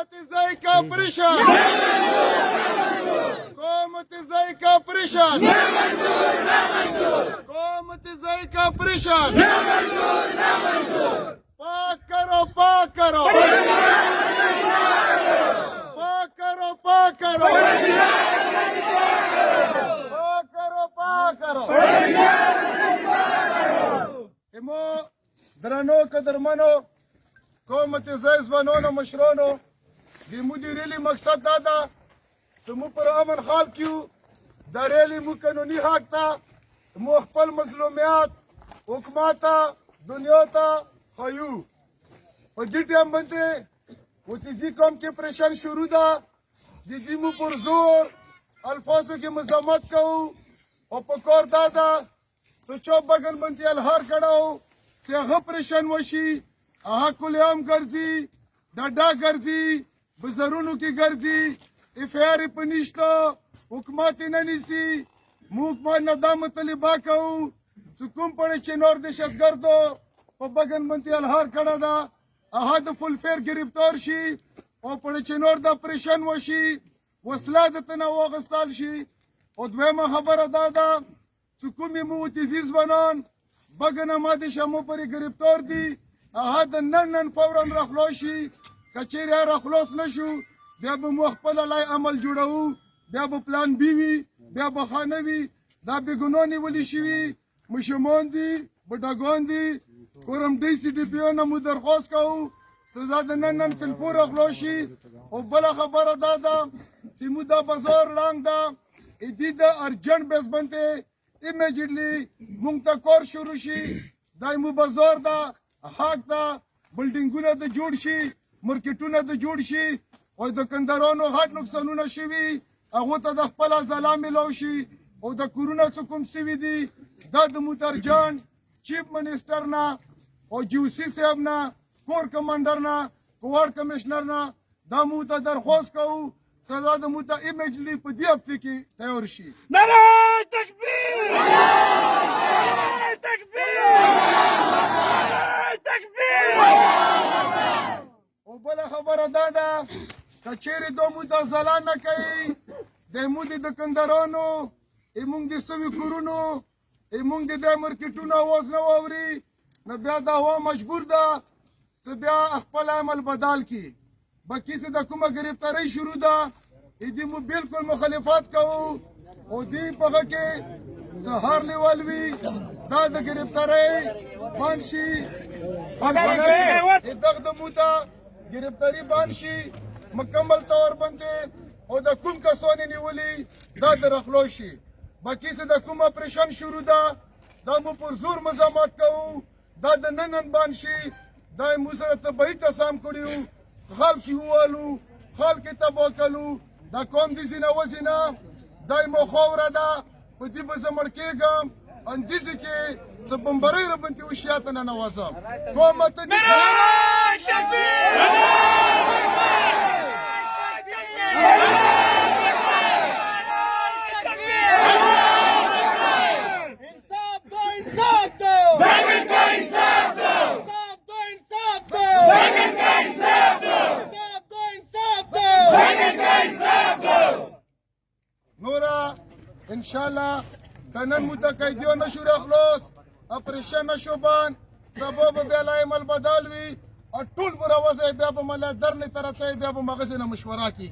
قومت زيك اوبريشن قومت زيك اوبريشن قومت زيك اوبريشن पाक करो पाक करो पाक करो पाक करो पाक करो पाक करो इमो درنو قدرمنو قومت زیز بانونو مشرونو دی مودی ریلی مقصد دادا سمو پر امن خال کیو دا ریلی مو قانونی حق تا مو خپل مظلومیات حکوماتا دنیا تا خیو په دې ټیم باندې وتیزی قوم کې پریشان شروع ده د دې مو پر زور الفاظو کې مزاحمت کوو او په کور دادا تو چوپ بغل باندې الهار کړهو چې هغه پریشان وشي هغه کلیام ګرځي ډاډا ګرځي بزرونو کې ګرځي افیار پنيشتو حکومت نه نیسي موږ باندې د مطالبه کوو چې کوم پړ چې نور دهشتګردو په بغن باندې الهار کړه دا هغه د فل فیر گرفتار شي او پړ چې نور د پریشان وشي وسله د تنوع غستال شي او دویمه خبره دا ده چې کومې مو تیزیز بنان بغن ما د شمو پر گرفتار دي هغه د نن فورا راخلوشي کچېره راخلوص نشو بیا به مو خپل لای عمل جوړو بیا به پلان بي وي بیا به خانوي دا بګونونی ولي شي مشمون دي بډاګون دي کورم ډي سي ډي پی او نه مو درخواست کوو سزا د نن فلپور اخلوشي او بل خبره دا ده چې مو دا بازار رنګ ده ادي د ارجنټ بیس باندې ایمیجیټلی مونږ ته کور شروع شي دای مو بازار ده حق ده بلډینګونه د جوړ شي مارکیټونه د جوړ شي او د کندارانو هټ نقصانونه شوي هغه ته د خپل ځلا ملو شي او د کورونا څخه کوم سوي دي دا د موترجان چیف منسٹر نا او جیوسی صاحب نا کور کمانډر نا کوار کمشنر نا دا مو ته درخواست کوو سزا د مو ته ایمیجلی په دې هفته کې تیار شي نعره تکبیر نعره تکبیر نعره تکبیر او بل خبره دا ده کچېرې دو مو ته ځلا نه کوي د مو د کندارانو ایمونږ د سوي کورونو ایمونږ د مارکیټونو اواز نه واوري نو بیا دا هوا مجبور ده چې بیا خپل عمل بدل کړي باقي چې د کومه گرفتارۍ شروع ده دې مو بالکل مخالفت کوو او دې په هغه کې سهار لیول وي دا د گرفتارۍ بند شي دغه د مو ته گرفتاري بند شي مکمل طور باندې او د کوم کسانو نیولي دا د رخلو شي باقي چې د کوم اپریشن شروع ده دا مو پر زور مزاحمت کوو دا د نن بند شي دا مو سره تبعي تسام کړیو خلک ووالو خلک تباه کړو دا قوم دي زینه وزینه دا مو خوره ده په دې به زه مړ کېږم اندیزې کې څه بمبرۍ راباندې وشیات نه نوازم قومت انشاءالله کنن متقیدیو نشو رخلوص اپریشن نشو بان سبب بیا عمل بدل وي او ټول براوځي بیا به مله درنې طرف بیا به مغزه مشوره کی